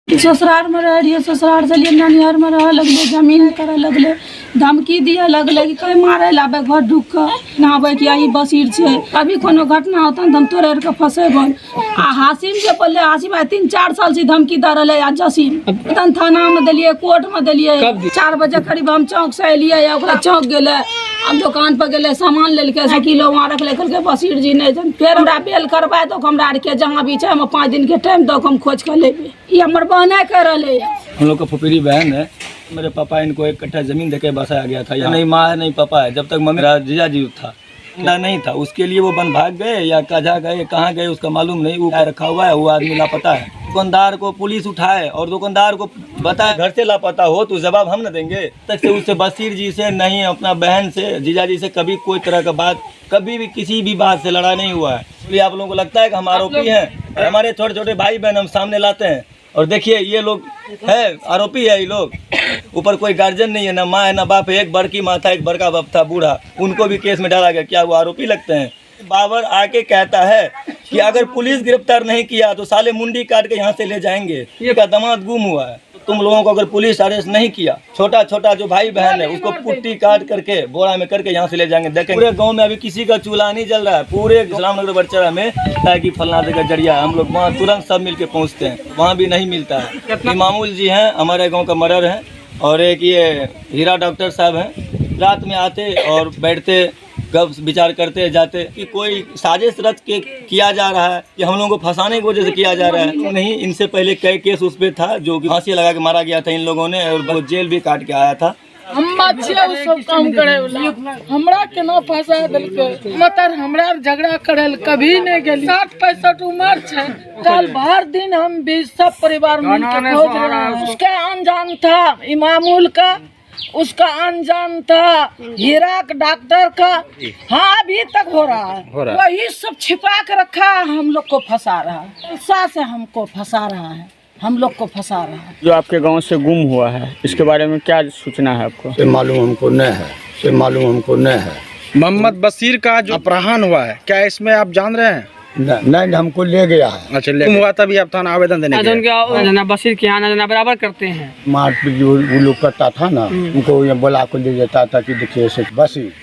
ससुराल में रह रही, ससुराल से ननिहर में रह लगले, जमीन करे लगले, धमकी दिए लगले कि कहीं मारे लाबे घर ढुक के नहाबे कि आई बसीर छे। कभी कोनो घटना होता न हम तोड़े के फंसेबन। आ हासिम के पहले हासिम 3-4 साल से धमकी दे रहे। आ जसीम तन थाना में दिलिए, कोर्ट में दिलिए। 4 बजे करीब हम चौक से एलिए, ओकरा चौक गेले, अब दुकान पर गेले, सामान लेलके, साइकिल वहाँ रख ले बसीर जी नहीं। फिर हमरा बेल करवा दो, हमरा के जहाँ भी है हम 5 दिन के टाइम दो, हम खोज कर लेबे। ये हमर बहने कर रहे। हम लोग का फुफेरी बहन है। मेरे पापा इनको 1 कट्ठा जमीन देके बसाया गया था। नहीं माँ है नहीं पापा है। जब तक मम्मी जीजा जी था नहीं था, उसके लिए वो बन भाग गए या कहाँ गए कहाँ गए उसका मालूम नहीं। वो रखा हुआ है, वो आदमी लापता है। दुकानदार को पुलिस उठाए और दुकानदार को बताए घर से लापता हो तो जवाब हम न देंगे। तक से उससे बसीर जी से नहीं, अपना बहन से, जीजा जी से कभी कोई तरह का बात, कभी भी किसी भी बात से लड़ाई नहीं हुआ है। इसलिए आप लोगों को लगता है कि हम आरोपी हैं। हमारे छोटे छोटे भाई बहन हम सामने लाते हैं और देखिए ये लोग है आरोपी है। ये लोग ऊपर कोई गार्जियन नहीं है, ना माँ है ना बाप है। एक बड़की माँ था, एक बड़का बाप था बूढ़ा, उनको भी केस में डाला गया। क्या वो आरोपी लगते हैं? बाबर आके कहता है कि अगर पुलिस गिरफ्तार नहीं किया तो साले मुंडी काट के यहाँ से ले जाएंगे। ये का दामाद गुम हुआ है। तुम लोगों को अगर पुलिस अरेस्ट नहीं किया, छोटा छोटा जो भाई बहन है उसको पुट्टी काट करके बोरा में करके यहाँ से ले जाएंगे। देखें पूरे गांव में अभी किसी का चूल्हा नहीं जल रहा है। पूरे इस्लामनगर बड़चरा में ताकि फलना का जरिया हम लोग वहाँ तुरंत सब मिल के पहुँचते हैं, वहाँ भी नहीं मिलता है। इमामुल जी हैं, हमारे गाँव का मर्डर है। और एक ये हीरा डॉक्टर साहब हैं, रात में आते और बैठते, कब विचार करते जाते कि कोई साजिश रच के किया जा रहा है कि हम लोगों को फंसाने की वजह से किया जा रहा है। नहीं, इनसे पहले कई केस उस पर था जो कि फांसी लगा के मारा गया था इन लोगों ने, और वो जेल भी काट के आया था। हम सब काम करे हमरा केना फंसा देलके, मतलब हमरा झगड़ा करे कभी नहीं गेली। 60-65 उम्र छे, कल भर दिन हम भी सब परिवार मिलकर खोज रहे हैं। उसका अनजान था इमामुल का, उसका अनजान था हीरा डॉक्टर का। हाँ अभी तक हो रहा है, वही सब छिपा के रखा है, हम लोग को फंसा रहा है। पैसा से हमको फंसा रहा है, हम लोग को फंसा रहा है। जो आपके गांव से गुम हुआ है, इसके बारे में क्या सूचना है आपको? से मालूम हमको नहीं है, से मालूम हमको नहीं है। मोहम्मद बसीर का जो अपहरण हुआ है, क्या इसमें आप जान रहे हैं? नहीं, हमको ले गया है। अच्छा, गुम हुआ तभी आप थाना आवेदन देने गए? बसीर के यहाँ बराबर करते हैं। मारपीट जो वो लोग करता था ना, उनको ये बोला को ले जाता था कि देखिए ऐसे बसीर।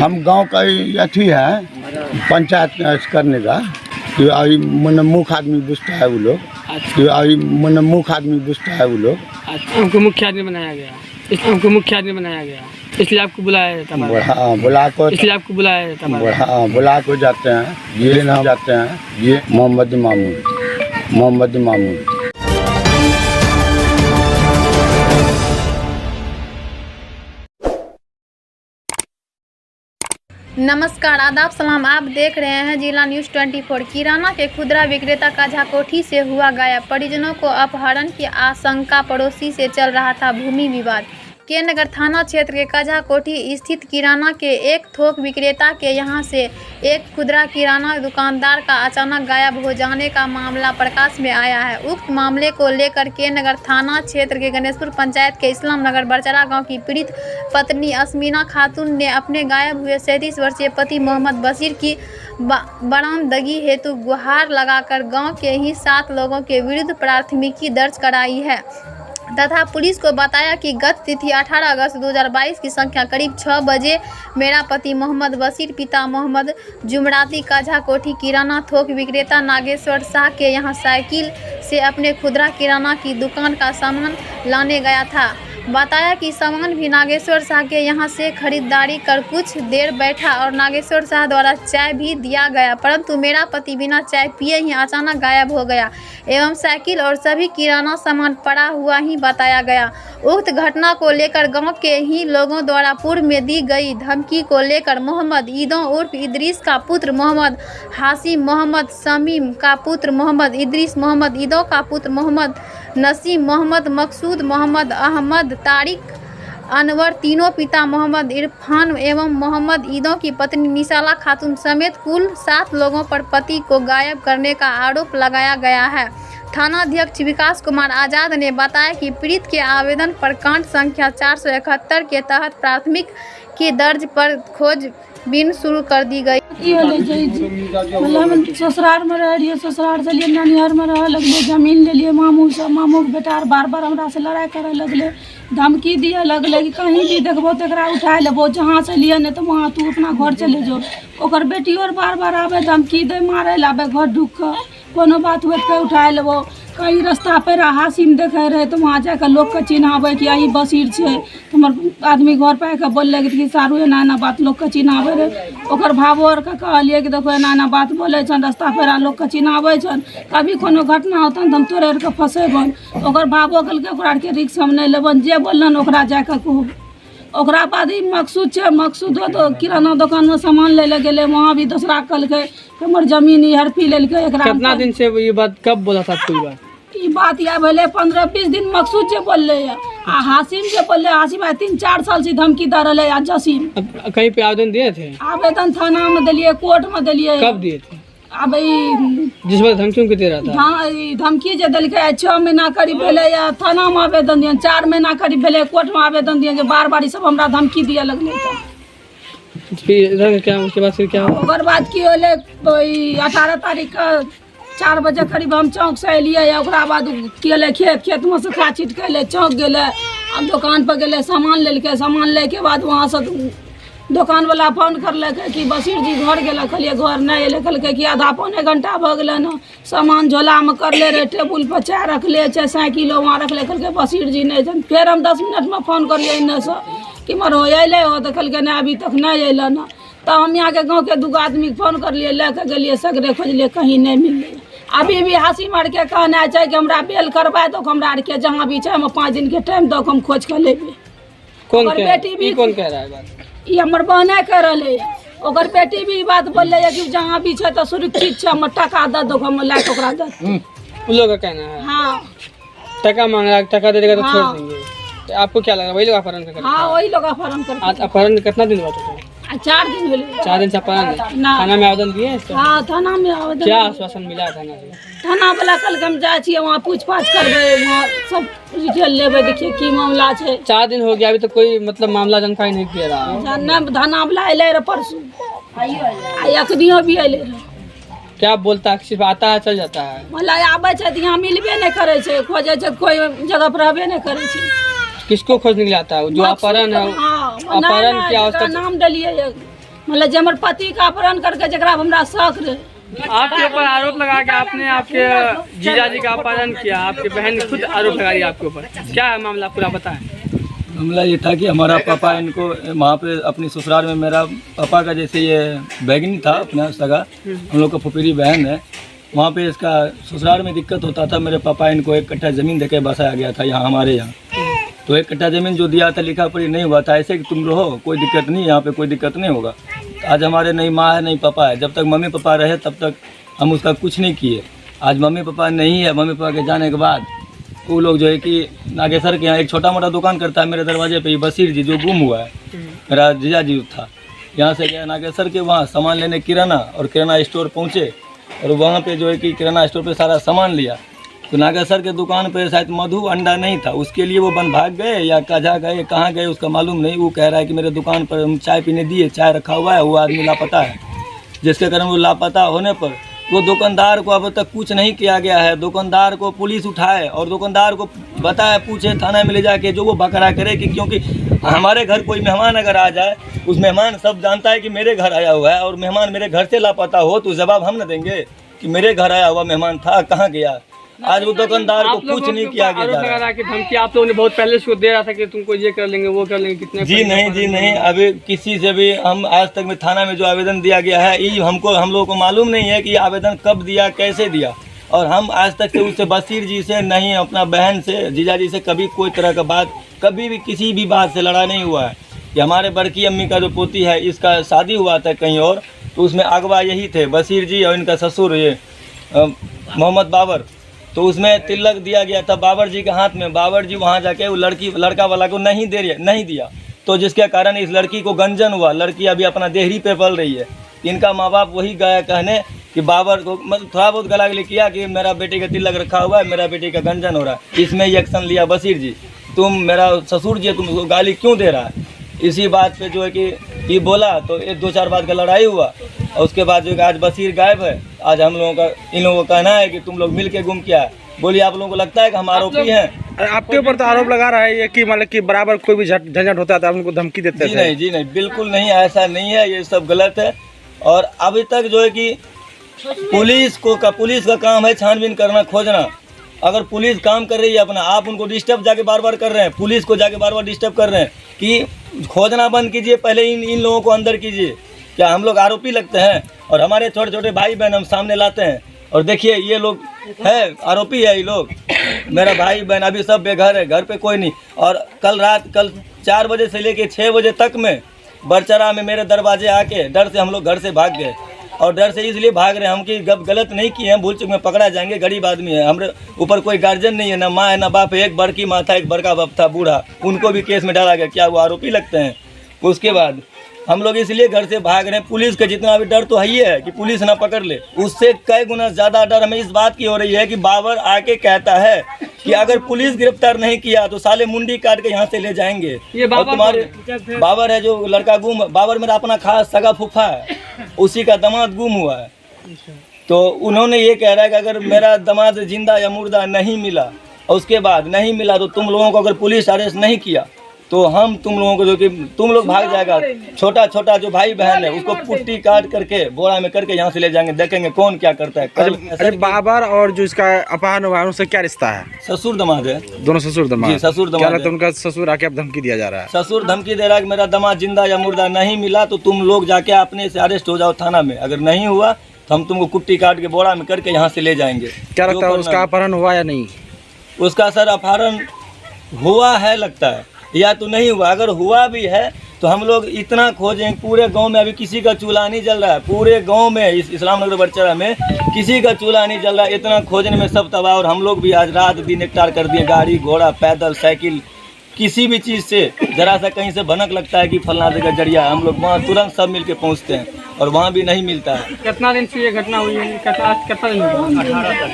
हम गांव का अथी है, पंचायत करने का। तो मुख्य आदमी बुझता है वो लोग। तो मुख्य आदमी बुझता है वो लोग। हमको मुख्य आदमी बनाया गया, इसलिए हमको मुख्य आदमी बनाया गया, इसलिए आपको बुलाया था। बुला को, इसलिए आपको बुलाया था। बुला को जाते हैं, ये नाम जाते हैं, ये मोहम्मद मामून। नमस्कार, आदाब, सलाम। आप देख रहे हैं जिला न्यूज़ 24। किराना के खुदरा विक्रेता काजा कोठी से हुआ गायब, परिजनों को अपहरण की आशंका, पड़ोसी से चल रहा था भूमि विवाद। के नगर थाना क्षेत्र के काजा कोठी स्थित किराना के एक थोक विक्रेता के यहां से एक खुदरा किराना दुकानदार का अचानक गायब हो जाने का मामला प्रकाश में आया है। उक्त मामले को लेकर के नगर थाना क्षेत्र के गणेशपुर पंचायत के इस्लाम नगर बड़चरा गांव की पीड़ित पत्नी अस्मीना खातून ने अपने गायब हुए 37 वर्षीय पति मोहम्मद बसीर की बरामदगी हेतु गुहार लगाकर गाँव के ही 7 लोगों के विरुद्ध प्राथमिकी दर्ज कराई है तथा पुलिस को बताया कि गत तिथि 18 अगस्त 2022 की संख्या करीब 6 बजे मेरा पति मोहम्मद बसीर पिता मोहम्मद जुमराती काजा कोठी किराना थोक विक्रेता नागेश्वर शाह के यहां साइकिल से अपने खुदरा किराना की दुकान का सामान लाने गया था। बताया कि सामान भी नागेश्वर शाह के यहां से खरीदारी कर कुछ देर बैठा और नागेश्वर शाह द्वारा चाय भी दिया गया, परंतु मेरा पति बिना चाय पिए ही अचानक गायब हो गया एवं साइकिल और सभी किराना सामान पड़ा हुआ ही बताया गया। उक्त घटना को लेकर गांव के ही लोगों द्वारा पूर्व में दी गई धमकी को लेकर मोहम्मद ईदों उर्फ इदरीस का पुत्र मोहम्मद हासिम, मोहम्मद शमीम का पुत्र मोहम्मद इदरीस, मोहम्मद ईदों का पुत्र मोहम्मद नसीम, मोहम्मद मकसूद, मोहम्मद अहमद, तारिक, अनवर, तीनों पिता मोहम्मद इरफान एवं मोहम्मद ईदों की पत्नी निशाला खातून समेत कुल 7 लोगों पर पति को गायब करने का आरोप लगाया गया है। थाना अध्यक्ष विकास कुमार आजाद ने बताया कि पीड़ित के आवेदन पर कांड संख्या 471 के तहत प्राथमिक की दर्ज पर खोजबीन शुरू कर दी गई। की होले मतलब ससुराल में रह रहिए, ससुराल से लिए ननिहर में रह लगले, जमीन ले लिए मामू सब, मामू के बेटा बार बार हमरा से लड़ाई करे लगले, धमकी दिए लगले कि कहीं भी देखबो तकरा उठा लेबो, जहाँ से लिए नहीं तो वहाँ तू अपना घर चले जो। ओकर बेटी और बार बार आवे धमकी दे, मारे लाबे घर ढुक के, कोनो बात हुए तो उठा लेबो। कहीं रास्ता पे हासिम देखे रहे तो वहाँ जाकर लोग के चिन्हावे कि यही बसीर छे, हमर आदमी घर पे आके बोलले कि सारू एना एना बात लोग के चिन्हावे रहे। ओकर भावो और के कहलिए कि देखो एना एना बात बोले छन, रास्ता पेरा लोग के चिन्हावे छन, कभी कोनो घटना होता तो हम तोरे आर के फंसेबन। ओकर भावो कहलके ओकरा के रिक्स हम नहीं लेबन, जे बोलन ओकरा जाके कहू। ओकरा बाद ही मकसूद छे, मकसूद हो तो किराना दुकान में सामान ले गेले, वहाँ भी दूसरा कहलके हमर जमीन ई हड़पी लेलके। एकरा कितना दिन से ये बात कब बोला था आपको? ई बात या भले 15-20 दिन मकसूद जे बोलले है, आ हासिम जे बोलले, हासिम 3-4 साल से धमकी दे रहे है। जसीम कहीं पे आवेदन दिए थे? आवेदन थाना में दिलिए, कोर्ट में दिलिए। कब दिए थे? अब जिस बार धमकी उनके दे रहा था? हाँ, धमकी जे दिलके 6 महीना करीब भेले या थाना में आवेदन दिए, 4 महीना करीब भेले कोर्ट में आवेदन दिए, बार बार सब हमरा धमकी दिए लगले। फिर इधर क्या उसके बाद फिर क्या हुआ? ओकर बाद की होले 18 तारीख का 4 बजे करीब हम चौक से अलिए। ओकरा बाद केले खेत में से खा छीट के चौक गए, अब दुकान पर गए, सामान लेके, सामान लेके बाद वहाँ से दुकान वाला फोन करलके कि बसीर जी घर गेल। कहलिए घर नहीं अल, कहलके कि आधा पौने घंटा भ गए न, सामान झोला में करले रहे, टेबुल पर चाय रखले, 6 किलो वहाँ रखले। कहलके बसीर जी नहीं छन। फिर हम 10 मिनट में फोन करलिए इन्ने से कि मर हो अले हो, तो कहलके नहीं अभी तक नहीं अल न। तो हम यहाँ के गाँव के 2 आदमी फोन करलिए, लेके गलिए, सगरे खोजलिए, कहीं नहीं मिलले। अभी भी हासिम आर के कहना है कि हमरा बेल करवा दो, हमरा आर के जहाँ भी चाहे 5 दिन के टाइम दो, हम खोज के लेबे। कौन बेटी भी कौन कह रहा है बात? ये हमर बहने कह रहे है, ओकर बेटी भी बात बोल है कि जहाँ भी है तो सुरक्षित है, हम टका दे दो, हम ला के ओकरा दे। उन लोगों का कहना है? हाँ, टका मांग रहा है, टका दे देगा तो हाँ। छोड़ देंगे। तो आपको क्या लगा वही लोग अपहरण कर? हाँ, वही लोग अपहरण करते। आज अपहरण कितना दिन हुआ था? 4 दिन भेले। 4 दिन से अपहरण है। ना। थाना में आवेदन दिए इसका? हाँ, थाना में आवेदन। क्या आश्वासन मिला है थाना से? थाना वाला कल हम जाए छिए, वहाँ पूछताछ करबे, वहाँ सब डिटेल लेबे, देखिए की मामला है। 4 दिन हो गया, अभी तक कोई मतलब मामला जानकारी नहीं दे रहा है। थाना वाला अले रहे परसों, अखनियो भी अले रहे। क्या बोलता है? सिर्फ आता है चल जाता है? मतलब आबे छै यहाँ मिलबे नहीं करे छै, खोजे छै कोई जगह पर रहबे नहीं करे छै। किसको खोजने के लिए आता है? जो अपहरण है, हाँ, अपहरण क्या उसका नाम डलिए, मतलब जे हमर पति का अपहरण करके जकरा हमरा शक रहे। आपके ऊपर आरोप लगा के आपने आपके जीजाजी का अपहरण किया, आपकी बहन ने खुद आरोप लगा दिया आपके ऊपर। क्या है मामला पूरा बताएं? मामला ये था कि हमारा पापा इनको वहाँ पे अपनी ससुराल में, मेरा पापा का जैसे ये बैगनी था अपना सगा, हम लोग का फुफेरी बहन है, वहाँ पे इसका ससुराल में दिक्कत होता था। मेरे पापा इनको 1 कट्ठा ज़मीन देके बसाया गया था यहाँ हमारे यहाँ। तो 1 कट्ठा ज़मीन जो दिया था लिखा पढ़ी नहीं हुआ था, ऐसे कि तुम रहो, कोई दिक्कत नहीं, यहाँ पे कोई दिक्कत नहीं होगा। आज हमारे नहीं माँ है नहीं पापा है, जब तक मम्मी पापा रहे तब तक हम उसका कुछ नहीं किए। आज मम्मी पापा नहीं है, मम्मी पापा के जाने के बाद वो लोग जो है कि नागेसर के यहाँ एक छोटा मोटा दुकान करता है मेरे दरवाजे पे ही, बसीर जी जो गुम हुआ है, मेरा जीजा जी था, यहाँ से गया नागेसर के वहाँ सामान लेने किराना, और किराना स्टोर पहुँचे और वहाँ पे जो है कि किराना स्टोर पे सारा सामान लिया। तो नागेसर के दुकान पे शायद मधु अंडा नहीं था, उसके लिए वो बन भाग गए या कहाँ गए, कहाँ गए उसका मालूम नहीं। वो कह रहा है कि मेरे दुकान पर हम चाय पीने दिए, चाय रखा हुआ है, वो आदमी लापता है, जिसके कारण वो लापता होने पर वो दुकानदार को अब तक कुछ नहीं किया गया है। दुकानदार को पुलिस उठाए और दुकानदार को बताए, पूछे थाना में ले जाके, जो वो बकरा करे कि क्योंकि हमारे घर कोई मेहमान अगर आ जाए, उस मेहमान सब जानता है कि मेरे घर आया हुआ है, और मेहमान मेरे घर से लापता हो तो जवाब हम न देंगे कि मेरे घर आया हुआ मेहमान था, कहाँ गया। आज वो दुकानदार को कुछ नहीं किया गया। आरोप लगा रहा है कि धमकी आप लोगों ने बहुत पहले से दे रहा था कि तुमको ये कर लेंगे वो कर लेंगे, कितने? जी नहीं, अभी किसी से भी हम आज तक में थाना में जो आवेदन दिया गया है, ये हम लोगों को मालूम नहीं है कि आवेदन कब दिया, कैसे दिया। और हम आज तक से उससे बसीर जी से नहीं, अपना बहन से, जीजा जी से कभी कोई तरह का बात, कभी भी किसी भी बात से लड़ा नहीं हुआ है। कि हमारे बड़की अम्मी का जो पोती है, इसका शादी हुआ था कहीं और, तो उसमें अगवा यही थे बसीर जी और इनका ससुर ये मोहम्मद बाबर। तो उसमें तिलक दिया गया था बाबर जी के हाथ में। बाबर जी वहाँ जाके वो लड़का वाला को नहीं दिया, तो जिसके कारण इस लड़की को गंजन हुआ। लड़की अभी अपना देहरी पे पल रही है। इनका माँ बाप वही गया कहने कि बाबर को मतलब थोड़ा बहुत गला गली किया कि मेरा बेटे का तिलक रखा हुआ है, मेरा बेटे का गंजन हो रहा है। इसमें ही एक्शन लिया बसीर जी, तुम मेरा ससुर जी तुम गाली क्यों दे रहा है। इसी बात पे जो है कि ये बोला तो एक 2-4 बात का लड़ाई हुआ और उसके बाद जो है कि आज बशीर गायब है। आज हम लोगों का इन लोगों का कहना है कि तुम लोग मिल के गुम किया है। बोलिए आप लोगों को लगता है कि हम आरोपी हैं? आपके ऊपर तो आरोप लगा रहा है ये कि मतलब कि बराबर कोई भी झंझट होता था उनको धमकी देते थे। जी नहीं, बिल्कुल नहीं, ऐसा नहीं है, ये सब गलत है। और अभी तक जो है कि पुलिस का काम है छानबीन करना, खोजना। अगर पुलिस काम कर रही है अपना, आप उनको डिस्टर्ब जाके बार बार कर रहे हैं, पुलिस को जाके बार बार डिस्टर्ब कर रहे हैं कि खोजना बंद कीजिए, पहले इन लोगों को अंदर कीजिए। क्या हम लोग आरोपी लगते हैं? और हमारे छोटे छोटे भाई बहन हम सामने लाते हैं और देखिए ये लोग है आरोपी है। ये लोग मेरा भाई बहन अभी सब बेघर है, घर पे कोई नहीं। और कल 4 बजे से लेके 6 बजे तक में बरचरा में मेरे दरवाजे आके डर से हम लोग घर से भाग गए। और डर से इसलिए भाग रहे हैं हम कि गलत नहीं किए हैं, भूल चुक में पकड़ा जाएंगे, गरीब आदमी है, हमारे ऊपर कोई गार्जियन नहीं है, ना माँ है ना बाप है, एक बड़की माँ था, एक बड़का बाप था बूढ़ा, उनको भी केस में डाला गया। क्या वो आरोपी लगते हैं? उसके बाद हम लोग इसलिए घर से भाग रहे हैं। पुलिस का जितना भी डर तो है ही है कि पुलिस ना पकड़ ले, उससे कई गुना ज़्यादा डर हमें इस बात की हो रही है कि बाबर आके कहता है कि अगर पुलिस गिरफ्तार नहीं किया तो साले मुंडी काट के यहाँ से ले जाएंगे। ये और तुम्हारे बाबर है जो लड़का गुम, बाबर मेरा अपना खास सगा फूफा है, उसी का दामाद गुम हुआ है। तो उन्होंने ये कह रहा है कि अगर मेरा दामाद जिंदा या मुर्दा नहीं मिला और उसके बाद नहीं मिला तो तुम लोगों को अगर पुलिस अरेस्ट नहीं किया तो हम तुम लोगों को जो कि तुम लोग भाग जाएगा। छोटा छोटा जो भाई बहन है उसको पुट्टी काट करके बोरा में करके यहाँ से ले जाएंगे, देखेंगे कौन क्या करता है। अरे बाबर और जो इसका अपहरण हुआ है उनसे क्या रिश्ता है? ससुर दामाद है, दोनों ससुर दामाद। जी, ससुर दामाद क्या है। लगता है उनका ससुर आके अब धमकी दिया जा रहा है? ससुर धमकी दे रहा है कि मेरा दामाद जिंदा या मुर्दा नहीं मिला तो तुम लोग जाके अपने से अरेस्ट हो जाओ थाना में, अगर नहीं हुआ तो हम तुमको कुट्टी काट के बोरा में करके यहाँ से ले जाएंगे। क्या लगता है उसका अपहरण हुआ या नहीं? उसका सर अपहरण हुआ है लगता है या तो नहीं हुआ। अगर हुआ भी है तो हम लोग इतना खोजें, पूरे गांव में अभी किसी का चूल्हा नहीं जल रहा है, पूरे गांव में इस इस्लाम नगर बरचरा में किसी का चूल्हा नहीं जल रहा है। इतना खोजने में सब तबाह। और हम लोग भी आज रात दिन एकटार कर दिए, गाड़ी घोड़ा पैदल साइकिल किसी भी चीज़ से जरा सा कहीं से भनक लगता है कि फलना जगह जरिया, हम लोग वहाँ तुरंत सब मिल के पहुँचते हैं और वहाँ भी नहीं मिलता है। कितना दिन से ये घटना हुई है? कितना दिन हुआ?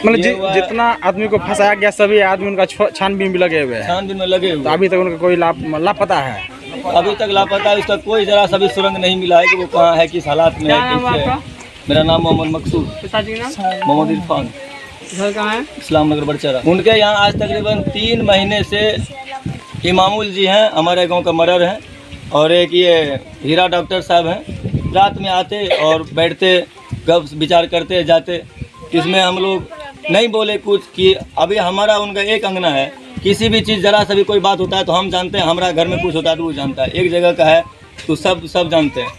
मतलब जितना आदमी को फंसाया गया सभी आदमी उनका छानबीन भी लगे हुए हैं। छानबीन में लगे हुए तो अभी तक उनका कोई लापता है? अभी तक लापता है, उसका कोई जरा सा भी सुरंग नहीं मिला है कि वो कहाँ है, किस हालात में है, कैसे है। मेरा नाम मोहम्मद मकसूद, पिताजी का नाम मोहम्मद इरफान, घर कहाँ है? इस्लाम नगर बरचरा। उनके यहाँ आज तकरीबन 3 महीने से इमामुल जी हैं, हमारे गांव का मर्डर हैं, और एक ये हीरा डॉक्टर साहब हैं। रात में आते और बैठते गप विचार करते जाते। इसमें हम लोग नहीं बोले कुछ कि अभी हमारा उनका एक अंगना है, किसी भी चीज़ जरा सा भी कोई बात होता है तो हम जानते हैं, हमारा घर में कुछ होता है तो वो जानता है, एक जगह का है तो सब जानते हैं।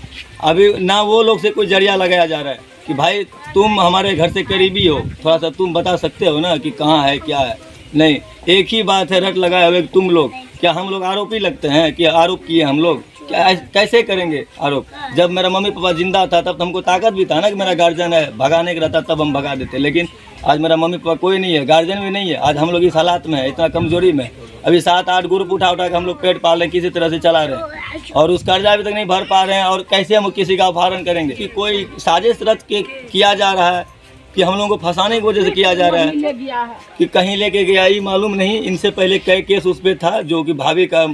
अभी ना वो लोग से कोई जरिया लगाया जा रहा है कि भाई तुम हमारे घर से करीबी हो, थोड़ा सा तुम बता सकते हो ना कि कहाँ है क्या है। नहीं, एक ही बात है, रट लगाए हुए तुम लोग। क्या हम लोग आरोपी लगते हैं कि आरोप किए हम लोग? क्या कैसे करेंगे आरोप? जब मेरा मम्मी पापा जिंदा था तब तो हमको ताकत भी था ना कि मेरा गार्जियन है, भगाने का रहता तब हम भगा देते। लेकिन आज मेरा मम्मी पापा कोई नहीं है, गार्जियन भी नहीं है। आज हम लोग इस हालात में है, इतना कमजोरी में। अभी 7-8 ग्रुप उठा के हम लोग पेट पाल रहे हैं, किसी तरह से चला रहे हैं, और उस कर्जा अभी तक नहीं भर पा रहे हैं। और कैसे हम किसी का अपहरण करेंगे? कि कोई साजिश रच के किया जा रहा है कि हम लोगों को फंसाने की वजह से किया जा रहा है कि कहीं लेके गया ही मालूम नहीं। इनसे पहले कई केस उस पर था जो कि भाभी का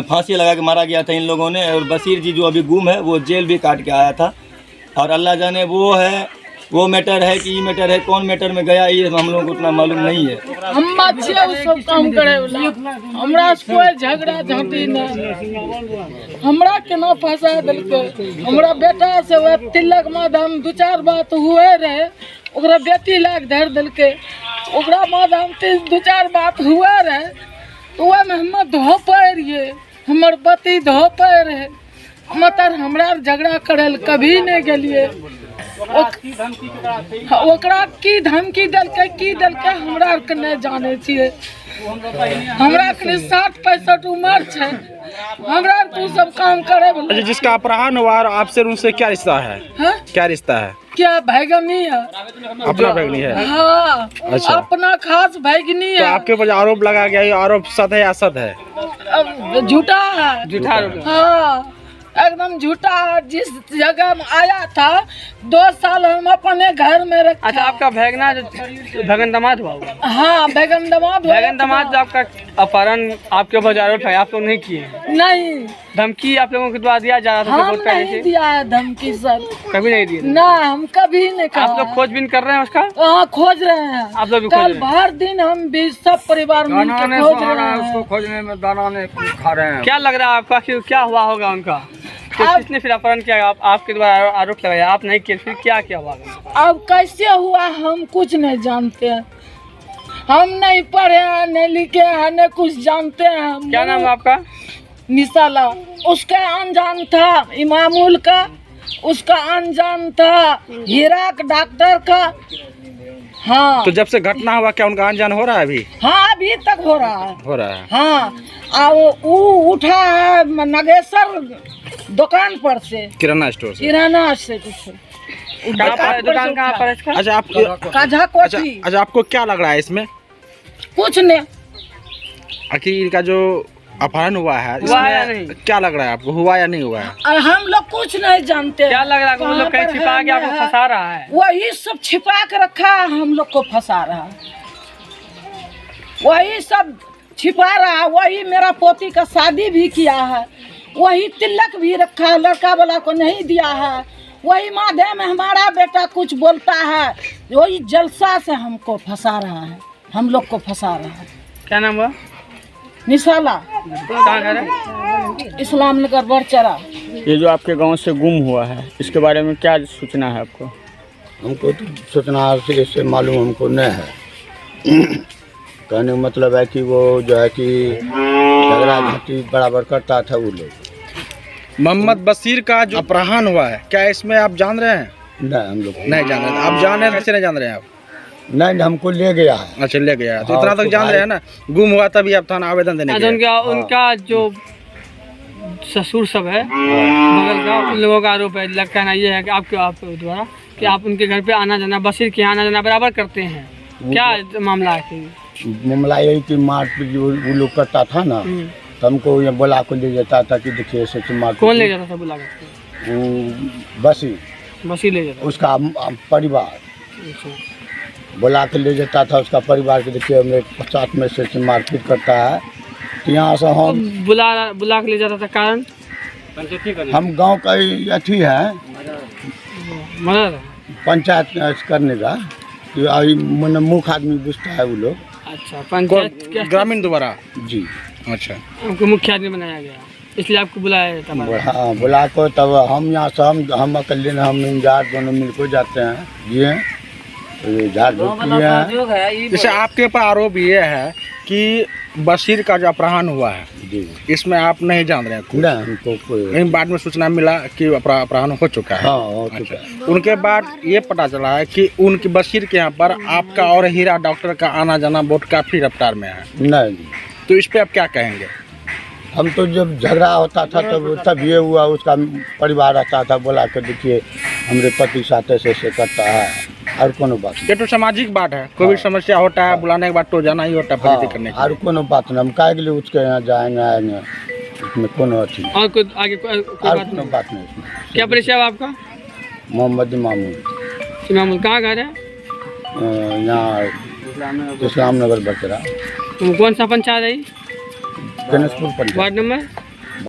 फांसी लगा के मारा गया था इन लोगों ने। और बशीर जी जो अभी गुम है वो जेल भी काट के आया था। और अल्लाह जाने वो है, वो मैटर है कि ये मैटर है, कौन मैटर में गया ये हम लोगों को उतना मालूम नहीं है। हम अच्छे सब काम करे वाला, हमरा से कोई झगड़ा झांटी नहीं। हमरा केना फंसा दिलके? हमरा बेटा से वो तिलक माधम 2-4 बात हुए रहे, ओकरा बेटी लाग धर दिलके, ओकरा माधम 2-4 बात हुए रहे तो वह में हम धोपे रहिए, हमर पति धोपे रहे, मतलब हमरा झगड़ा करे ल कभी नहीं गेलिए। ओकरा की धमकी देलकै हमरा आर के नहीं जाने छियै। हमरा के 60-65 उम्र है, हमरा आर को सब काम करे वाला। अच्छा, जिसका अपहरण हुआ आपसे उनसे क्या रिश्ता है? हाँ? क्या रिश्ता है? क्या भैगनी है? अपना भैगनी है? हाँ, अच्छा। अपना खास भैगनी है। तो आपके ऊपर आरोप लगा गया, ये आरोप सत है या असत है? अब झूठा है। झूठा? हाँ, एकदम झूठा। जिस जगह में आया था 2 साल हम अपने घर में रखा। अच्छा, आपका भैगना जो भैगन दामाद हुआ? हाँ, भैगन दामाद। भैगन दामाद जो आपका अपहरण आपके ऊपर आरोप है, आप लोग नहीं किए? नहीं, धमकी आप लोगों के द्वारा दिया जा रहा था हम बहुत पहले नहीं से? दिया है धमकी सर, कभी नहीं दिए? ना हम कभी नहीं कहा। आप लोग खोजबीन कर रहे हैं उसका? हाँ खोज रहे हैं, आप लोग भी खोज कल रहे हैं? भर दिन हम भी सब परिवार मिलकर खोज रहे हैं। खोजने में दाना ने खा रहे हैं। क्या लग रहा है आपका कि क्या हुआ होगा उनका? किसने फिर अपहरण किया? आपके द्वारा आरोप लगाया, आप नहीं किए, फिर क्या क्या हुआ? अब कैसे हुआ हम कुछ नहीं जानते हैं, हम नहीं पढ़े हैं, नहीं लिखे हैं, न कुछ जानते हैं। क्या नाम है आपका? निशाला, उसका अनजान था इमामुल का, उसका अनजान था हीरा डॉक्टर का। हाँ तो जब से घटना हुआ क्या उनका अनजान हो रहा है अभी? हाँ अभी तक हो रहा है। हो रहा है। हाँ वो उठा है नगेश्वर दुकान पर से, किराना स्टोर से। किराना से दुकान कहाँ पर है इसका? अच्छा आप काझा कोठी। अच्छा आपको क्या लग रहा है इसमें? कुछ नहीं, आखिर इनका जो अपहरण हुआ है हुआ है या इसमें नहीं? क्या लग रहा है आपको, हुआ या नहीं हुआ है? और हम लोग कुछ नहीं जानते। क्या लग रहा है? वो लोग कहीं छिपा के आपको फंसा रहा है? वही सब छिपा के रखा है, हम लोग को फंसा रहा है, वही सब छिपा रहा है। वही मेरा पोती का शादी भी किया है, वही तिलक भी रखा है, लड़का वाला को नहीं दिया है। वही माधे में हमारा बेटा कुछ बोलता है, वही जलसा से हमको फंसा रहा है, हम लोग को फंसा रहा है। क्या नाम हुआ? निशाला, कहाँ घर है? इस्लाम नगर बड़चरा। ये जो आपके गांव से गुम हुआ है, इसके बारे में क्या सूचना है आपको? हमको तो सूचना से इससे मालूम हमको नहीं है। कहने का मतलब है कि वो जो है कि झगड़ा झांटी बराबर करता था वो लोग। मोहम्मद बशीर का जो अपहरण हुआ है, क्या इसमें आप जान रहे हैं? नहीं हम लोग नहीं जान रहे। आप जान रहे हैं, कैसे नहीं जान रहे हैं आप? नहीं, हमको ले गया है। अच्छा ले गया तो हाँ, इतना तक तो जान रहे हैं ना, गुम हुआ तभी आप थाना आवेदन देने अच्छा, गए। उनका जो ससुर सब है बगल का, उन लोगों का आरोप है, कहना ये है कि आपके द्वारा कि आप उनके घर पे आना जाना, बशीर के आना जाना बराबर करते हैं। क्या मामला है? मामला यही कि मारपीट जो वो लोग करता था ना, तो हमको ये बुला को ले जाता था कि देखिए ऐसे मारपीट। कौन ले जाता था बुला कर? बशीर ले जाता उसका परिवार अच्छा। बुला के ले जाता था, उसका परिवार के देखिए हमें 50 में से मारपीट करता है। तो यहाँ से हम बुला के ले जाता था, कारण हम गांव का ही अथी है मदद पंचायत करने का, मैंने मुख्य आदमी बुझता है वो लोग। अच्छा, पंचायत ग्रामीण द्वारा जी। अच्छा, हमको मुख्य आदमी बनाया गया, इसलिए आपको बुलाया जाता है। हाँ बुला को तब हम यहाँ से हम अकेले हम इंजार दोनों मिलकर जाते हैं जी, झाड़ झूठ किए हैं। जैसे आपके ऊपर आरोप ये है कि बशीर का जो अपहरण हुआ है जी, इसमें आप नहीं जान रहे हैं? नहीं हमको कोई। नहीं, बाद में सूचना मिला कि अपहरण हो चुका है। हाँ हो चुका है। उनके बाद ये पता चला है कि उनकी बशीर के यहाँ पर आपका और हीरा डॉक्टर का आना जाना बहुत काफी रफ्तार में है। नहीं, तो इस पे आप क्या कहेंगे? हम तो जब झगड़ा होता था तब ये हुआ, उसका परिवार आता था, बोला कर देखिए हमारे पति साथ ऐसे ऐसे करता है, और कोनो बात नहीं। ये तो सामाजिक बात है, कोई भी समस्या होता है बुलाने के बाद तो जाना ही होता है फरियाद करने के और कोनो बात नहीं, हम काहे के लिए उसके यहाँ जाएंगे आएंगे, इसमें कोनो अथी नहीं। और कोई आगे कोई और बात कोनो नहीं? बात नहीं इसमें। क्या परिचय है आपका? मोहम्मद इमामुल, इमामुल, कहाँ घर है? यहाँ इस्लाम नगर बचरा, कौन सा पंचायत है? गणेशपुर पंचायत। Ward number